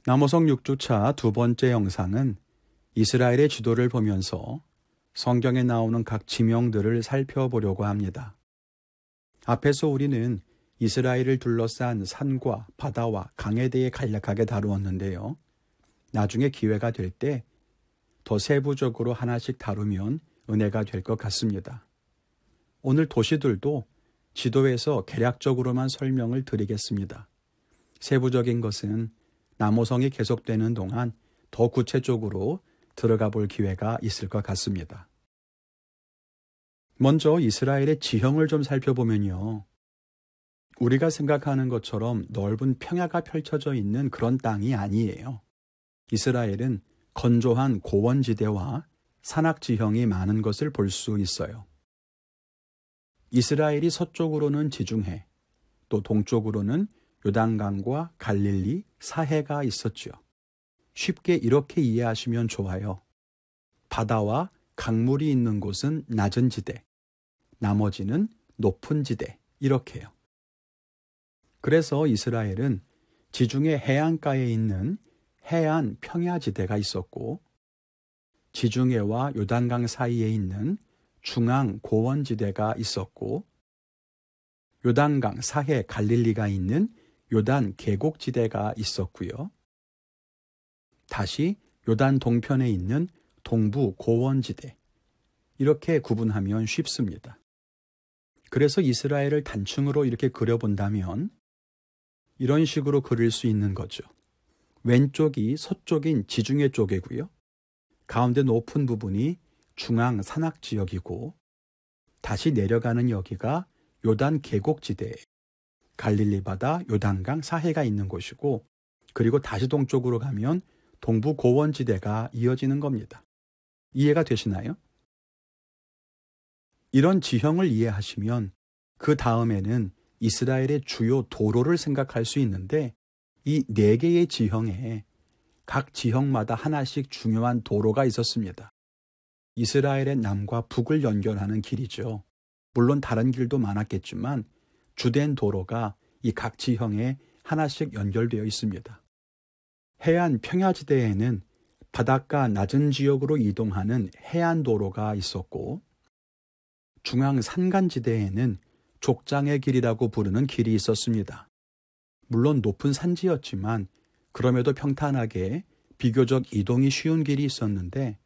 남호성 6주차 두 번째 영상은 이스라엘의 지도를 보면서 성경에 나오는 각 지명들을 살펴보려고 합니다. 앞에서 우리는 이스라엘을 둘러싼 산과 바다와 강에 대해 간략하게 다루었는데요. 나중에 기회가 될 때 더 세부적으로 하나씩 다루면 은혜가 될 것 같습니다. 오늘 도시들도 지도에서 개략적으로만 설명을 드리겠습니다. 세부적인 것은 남호성이 계속되는 동안 더 구체적으로 들어가 볼 기회가 있을 것 같습니다. 먼저 이스라엘의 지형을 좀 살펴보면요. 우리가 생각하는 것처럼 넓은 평야가 펼쳐져 있는 그런 땅이 아니에요. 이스라엘은 건조한 고원지대와 산악지형이 많은 것을 볼 수 있어요. 이스라엘이 서쪽으로는 지중해, 또 동쪽으로는 요단강과 갈릴리, 사해가 있었죠. 쉽게 이렇게 이해하시면 좋아요. 바다와 강물이 있는 곳은 낮은 지대, 나머지는 높은 지대, 이렇게요. 그래서 이스라엘은 지중해 해안가에 있는 해안 평야지대가 있었고, 지중해와 요단강 사이에 있는 중앙 고원지대가 있었고, 요단강 사해 갈릴리가 있는 요단 계곡지대가 있었고요. 다시 요단 동편에 있는 동부 고원지대, 이렇게 구분하면 쉽습니다. 그래서 이스라엘을 단층으로 이렇게 그려본다면 이런 식으로 그릴 수 있는 거죠. 왼쪽이 서쪽인 지중해 쪽이고요. 가운데 높은 부분이 중앙 산악지역이고, 다시 내려가는 여기가 요단 계곡지대, 갈릴리 바다, 요단강 사해가 있는 곳이고, 그리고 다시 동쪽으로 가면 동부 고원지대가 이어지는 겁니다. 이해가 되시나요? 이런 지형을 이해하시면 그 다음에는 이스라엘의 주요 도로를 생각할 수 있는데, 이 4개의 지형에 각 지형마다 하나씩 중요한 도로가 있었습니다. 이스라엘의 남과 북을 연결하는 길이죠. 물론 다른 길도 많았겠지만 주된 도로가 이 각 지형에 하나씩 연결되어 있습니다. 해안 평야지대에는 바닷가 낮은 지역으로 이동하는 해안도로가 있었고, 중앙 산간지대에는 족장의 길이라고 부르는 길이 있었습니다. 물론 높은 산지였지만 그럼에도 평탄하게 비교적 이동이 쉬운 길이 있었는데,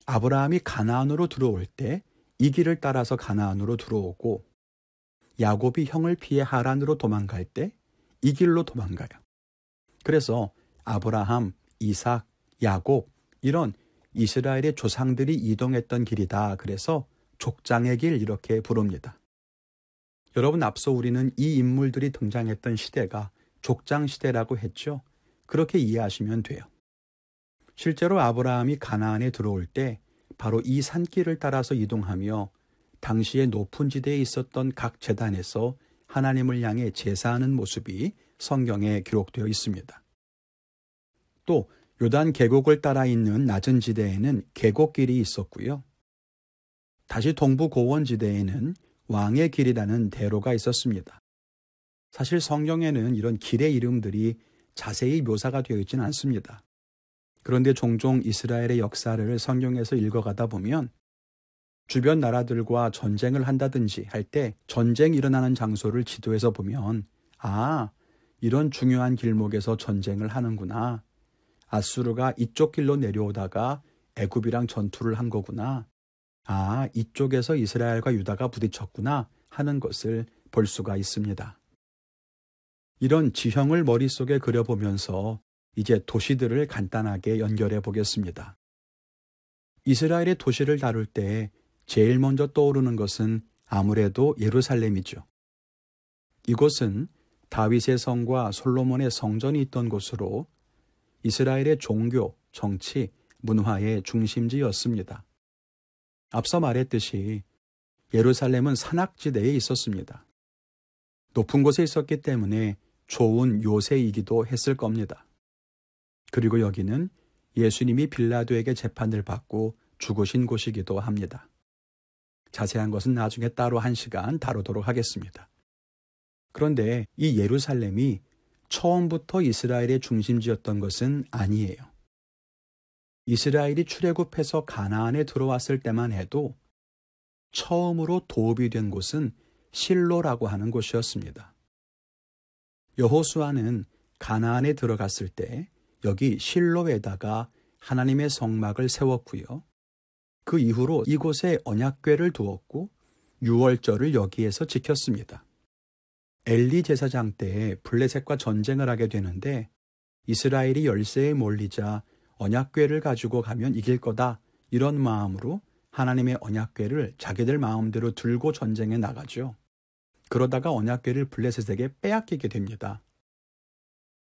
아브라함이 가나안으로 들어올 때 이 길을 따라서 가나안으로 들어오고, 야곱이 형을 피해 하란으로 도망갈 때 이 길로 도망가요. 그래서 아브라함, 이삭, 야곱, 이런 이스라엘의 조상들이 이동했던 길이다. 그래서 족장의 길 이렇게 부릅니다. 여러분, 앞서 우리는 이 인물들이 등장했던 시대가 족장시대라고 했죠. 그렇게 이해하시면 돼요. 실제로 아브라함이 가나안에 들어올 때 바로 이 산길을 따라서 이동하며 당시의 높은 지대에 있었던 각 제단에서 하나님을 향해 제사하는 모습이 성경에 기록되어 있습니다. 또 요단 계곡을 따라 있는 낮은 지대에는 계곡길이 있었고요. 다시 동부 고원지대에는 왕의 길이라는 대로가 있었습니다. 사실 성경에는 이런 길의 이름들이 자세히 묘사가 되어 있지는 않습니다. 그런데 종종 이스라엘의 역사를 성경에서 읽어가다 보면 주변 나라들과 전쟁을 한다든지 할 때 전쟁이 일어나는 장소를 지도에서 보면, 아, 이런 중요한 길목에서 전쟁을 하는구나. 아수르가 이쪽 길로 내려오다가 애굽이랑 전투를 한 거구나. 아, 이쪽에서 이스라엘과 유다가 부딪혔구나 하는 것을 볼 수가 있습니다. 이런 지형을 머릿속에 그려보면서 이제 도시들을 간단하게 연결해 보겠습니다. 이스라엘의 도시를 다룰 때 제일 먼저 떠오르는 것은 아무래도 예루살렘이죠. 이곳은 다윗의 성과 솔로몬의 성전이 있던 곳으로 이스라엘의 종교, 정치, 문화의 중심지였습니다. 앞서 말했듯이 예루살렘은 산악지대에 있었습니다. 높은 곳에 있었기 때문에 좋은 요새이기도 했을 겁니다. 그리고 여기는 예수님이 빌라도에게 재판을 받고 죽으신 곳이기도 합니다. 자세한 것은 나중에 따로 한 시간 다루도록 하겠습니다. 그런데 이 예루살렘이 처음부터 이스라엘의 중심지였던 것은 아니에요. 이스라엘이 출애굽해서 가나안에 들어왔을 때만 해도 처음으로 도읍이 된 곳은 실로라고 하는 곳이었습니다. 여호수아는 가나안에 들어갔을 때 여기 실로에다가 하나님의 성막을 세웠고요. 그 이후로 이곳에 언약궤를 두었고 유월절을 여기에서 지켰습니다. 엘리 제사장 때에 블레셋과 전쟁을 하게 되는데 이스라엘이 열세에 몰리자 언약궤를 가지고 가면 이길 거다, 이런 마음으로 하나님의 언약궤를 자기들 마음대로 들고 전쟁에 나가죠. 그러다가 언약궤를 블레셋에게 빼앗기게 됩니다.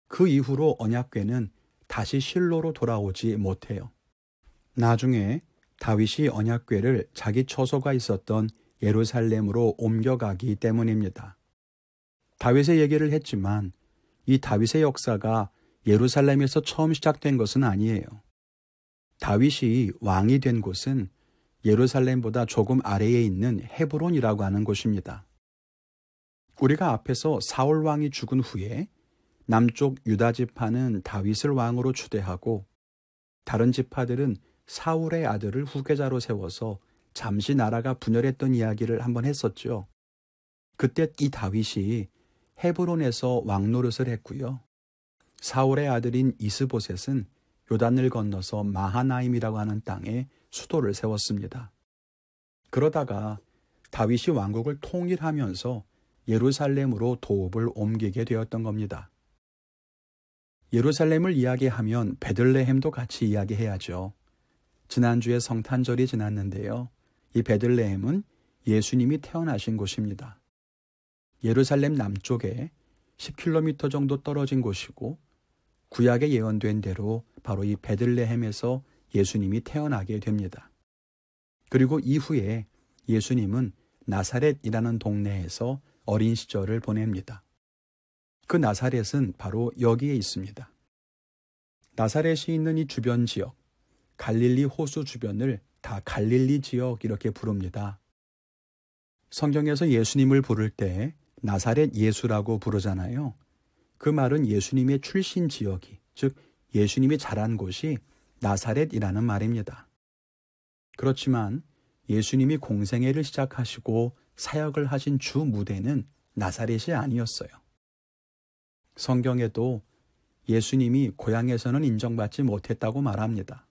그 이후로 언약궤는 다시 실로로 돌아오지 못해요. 나중에 다윗이 언약궤를 자기 처소가 있었던 예루살렘으로 옮겨가기 때문입니다. 다윗의 얘기를 했지만 이 다윗의 역사가 예루살렘에서 처음 시작된 것은 아니에요. 다윗이 왕이 된 곳은 예루살렘보다 조금 아래에 있는 헤브론이라고 하는 곳입니다. 우리가 앞에서 사울 왕이 죽은 후에 남쪽 유다 지파는 다윗을 왕으로 추대하고 다른 지파들은 사울의 아들을 후계자로 세워서 잠시 나라가 분열했던 이야기를 한번 했었죠. 그때 이 다윗이 헤브론에서 왕 노릇을 했고요. 사울의 아들인 이스보셋은 요단을 건너서 마하나임이라고 하는 땅에 수도를 세웠습니다. 그러다가 다윗이 왕국을 통일하면서 예루살렘으로 도읍을 옮기게 되었던 겁니다. 예루살렘을 이야기하면 베들레헴도 같이 이야기해야죠. 지난주에 성탄절이 지났는데요. 이 베들레헴은 예수님이 태어나신 곳입니다. 예루살렘 남쪽에 10km 정도 떨어진 곳이고 구약에 예언된 대로 바로 이 베들레헴에서 예수님이 태어나게 됩니다. 그리고 이후에 예수님은 나사렛이라는 동네에서 어린 시절을 보냅니다. 그 나사렛은 바로 여기에 있습니다. 나사렛이 있는 이 주변 지역, 갈릴리 호수 주변을 다 갈릴리 지역 이렇게 부릅니다. 성경에서 예수님을 부를 때 나사렛 예수라고 부르잖아요. 그 말은 예수님의 출신 지역이, 즉 예수님이 자란 곳이 나사렛이라는 말입니다. 그렇지만 예수님이 공생애를 시작하시고 사역을 하신 주 무대는 나사렛이 아니었어요. 성경에도 예수님이 고향에서는 인정받지 못했다고 말합니다.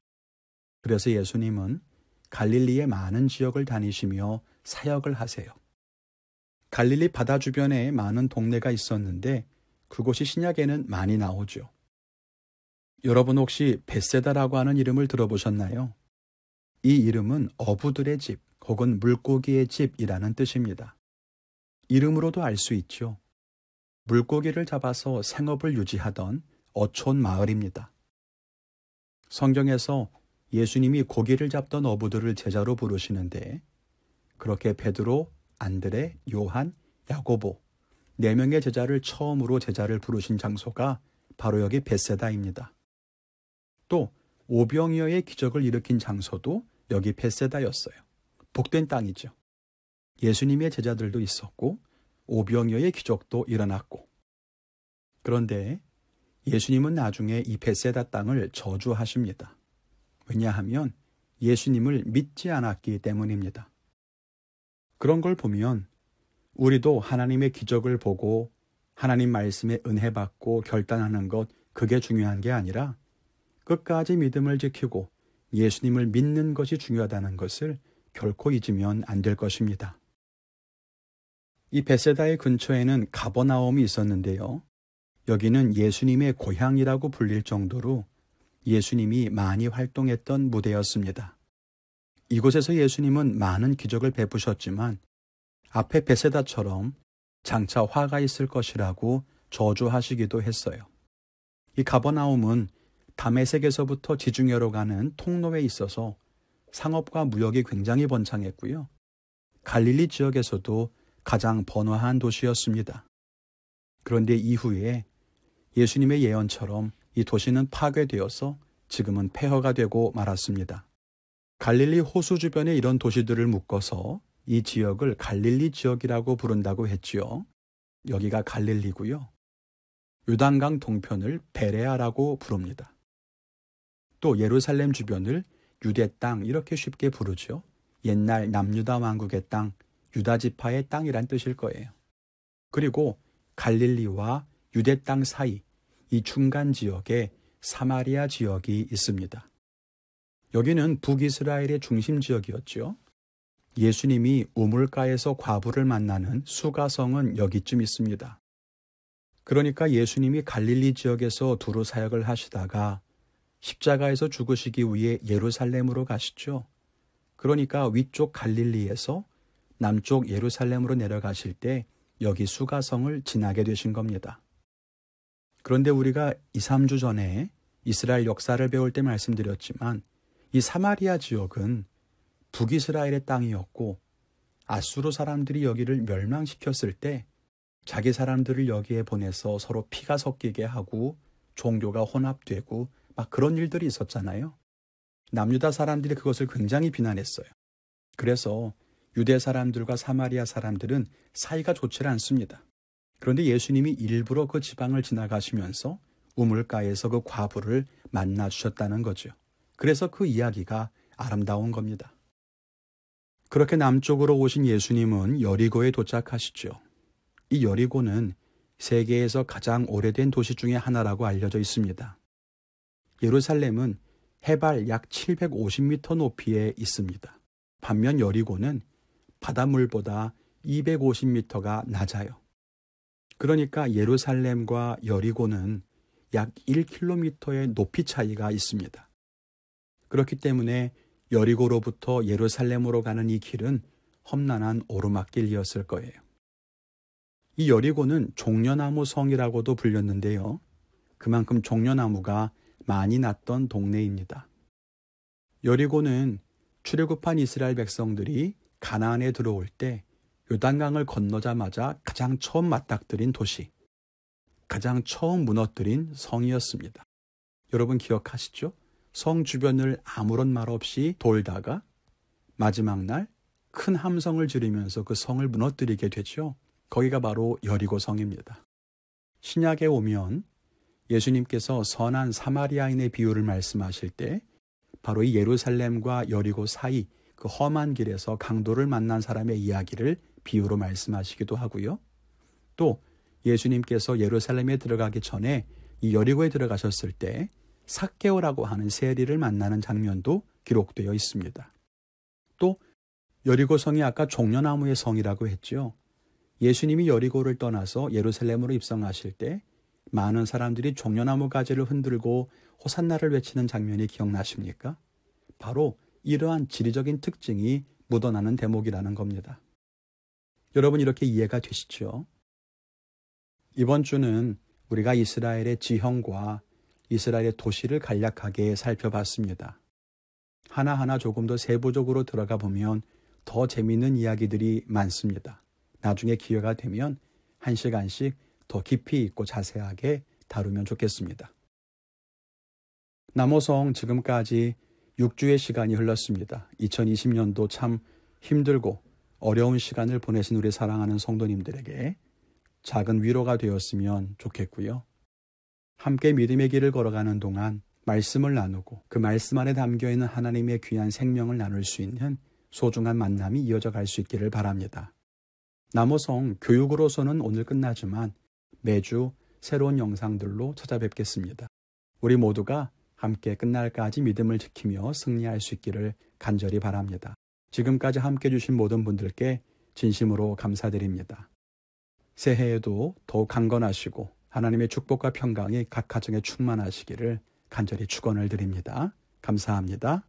그래서 예수님은 갈릴리의 많은 지역을 다니시며 사역을 하세요. 갈릴리 바다 주변에 많은 동네가 있었는데 그곳이 신약에는 많이 나오죠. 여러분 혹시 벳세다라고 하는 이름을 들어보셨나요? 이 이름은 어부들의 집 혹은 물고기의 집이라는 뜻입니다. 이름으로도 알 수 있죠. 물고기를 잡아서 생업을 유지하던 어촌 마을입니다. 성경에서 예수님이 고기를 잡던 어부들을 제자로 부르시는데 그렇게 베드로, 안드레, 요한, 야고보 4명의 제자를 처음으로 제자를 부르신 장소가 바로 여기 벳세다입니다. 또 오병이어의 기적을 일으킨 장소도 여기 벳세다였어요. 복된 땅이죠. 예수님의 제자들도 있었고 오병이어의 기적도 일어났고. 그런데 예수님은 나중에 이 벳세다 땅을 저주하십니다. 왜냐하면 예수님을 믿지 않았기 때문입니다. 그런 걸 보면 우리도 하나님의 기적을 보고 하나님 말씀에 은혜 받고 결단하는 것, 그게 중요한 게 아니라 끝까지 믿음을 지키고 예수님을 믿는 것이 중요하다는 것을 결코 잊으면 안 될 것입니다. 이 벳세다의 근처에는 가버나움이 있었는데요. 여기는 예수님의 고향이라고 불릴 정도로 예수님이 많이 활동했던 무대였습니다. 이곳에서 예수님은 많은 기적을 베푸셨지만 앞에 벳세다처럼 장차 화가 있을 것이라고 저주하시기도 했어요. 이 가버나움은 다메섹에서부터 지중해로 가는 통로에 있어서 상업과 무역이 굉장히 번창했고요. 갈릴리 지역에서도 가장 번화한 도시였습니다. 그런데 이후에 예수님의 예언처럼 이 도시는 파괴되어서 지금은 폐허가 되고 말았습니다. 갈릴리 호수 주변에 이런 도시들을 묶어서 이 지역을 갈릴리 지역이라고 부른다고 했지요. 여기가 갈릴리고요. 요단강 동편을 베레아라고 부릅니다. 또 예루살렘 주변을 유대 땅 이렇게 쉽게 부르죠. 옛날 남유다 왕국의 땅, 유다 지파의 땅이란 뜻일 거예요. 그리고 갈릴리와 유대 땅 사이 이 중간 지역에 사마리아 지역이 있습니다. 여기는 북이스라엘의 중심 지역이었죠. 예수님이 우물가에서 과부를 만나는 수가성은 여기쯤 있습니다. 그러니까 예수님이 갈릴리 지역에서 두루 사역을 하시다가 십자가에서 죽으시기 위해 예루살렘으로 가시죠. 그러니까 위쪽 갈릴리에서 남쪽 예루살렘으로 내려가실 때 여기 수가성을 지나게 되신 겁니다. 그런데 우리가 2, 3주 전에 이스라엘 역사를 배울 때 말씀드렸지만 이 사마리아 지역은 북이스라엘의 땅이었고 아수르 사람들이 여기를 멸망시켰을 때 자기 사람들을 여기에 보내서 서로 피가 섞이게 하고 종교가 혼합되고 막 그런 일들이 있었잖아요. 남유다 사람들이 그것을 굉장히 비난했어요. 그래서 유대 사람들과 사마리아 사람들은 사이가 좋지 않습니다. 그런데 예수님이 일부러 그 지방을 지나가시면서 우물가에서 그 과부를 만나 주셨다는 거죠. 그래서 그 이야기가 아름다운 겁니다. 그렇게 남쪽으로 오신 예수님은 여리고에 도착하시죠. 이 여리고는 세계에서 가장 오래된 도시 중에 하나라고 알려져 있습니다. 예루살렘은 해발 약 750m 높이에 있습니다. 반면 여리고는 바닷물보다 250m가 낮아요. 그러니까 예루살렘과 여리고는 약 1km의 높이 차이가 있습니다. 그렇기 때문에 여리고로부터 예루살렘으로 가는 이 길은 험난한 오르막길이었을 거예요. 이 여리고는 종려나무 성이라고도 불렸는데요. 그만큼 종려나무가 많이 났던 동네입니다. 여리고는 출애굽한 이스라엘 백성들이 가나안에 들어올 때 요단강을 건너자마자 가장 처음 맞닥뜨린 도시, 가장 처음 무너뜨린 성이었습니다. 여러분 기억하시죠? 성 주변을 아무런 말 없이 돌다가 마지막 날 큰 함성을 지르면서 그 성을 무너뜨리게 되죠. 거기가 바로 여리고 성입니다. 신약에 오면 예수님께서 선한 사마리아인의 비유를 말씀하실 때 바로 이 예루살렘과 여리고 사이 그 험한 길에서 강도를 만난 사람의 이야기를 비유로 말씀하시기도 하고요. 또 예수님께서 예루살렘에 들어가기 전에 이 여리고에 들어가셨을 때 삭개오라고 하는 세리를 만나는 장면도 기록되어 있습니다. 또 여리고 성이 아까 종려나무의 성이라고 했죠. 예수님이 여리고를 떠나서 예루살렘으로 입성하실 때 많은 사람들이 종려나무 가지를 흔들고 호산나를 외치는 장면이 기억나십니까? 바로 이러한 지리적인 특징이 묻어나는 대목이라는 겁니다. 여러분 이렇게 이해가 되시죠? 이번 주는 우리가 이스라엘의 지형과 이스라엘의 도시를 간략하게 살펴봤습니다. 하나하나 조금 더 세부적으로 들어가 보면 더 재미있는 이야기들이 많습니다. 나중에 기회가 되면 1시간씩 더 깊이 있고 자세하게 다루면 좋겠습니다. 남호성 지금까지 6주의 시간이 흘렀습니다. 2020년도 참 힘들고 어려운 시간을 보내신 우리 사랑하는 성도님들에게 작은 위로가 되었으면 좋겠고요. 함께 믿음의 길을 걸어가는 동안 말씀을 나누고 그 말씀 안에 담겨있는 하나님의 귀한 생명을 나눌 수 있는 소중한 만남이 이어져 갈 수 있기를 바랍니다. 남호성 교육으로서는 오늘 끝나지만 매주 새로운 영상들로 찾아뵙겠습니다. 우리 모두가 함께 끝날까지 믿음을 지키며 승리할 수 있기를 간절히 바랍니다. 지금까지 함께 해주신 모든 분들께 진심으로 감사드립니다. 새해에도 더욱 강건하시고 하나님의 축복과 평강이 각 가정에 충만하시기를 간절히 축원을 드립니다. 감사합니다.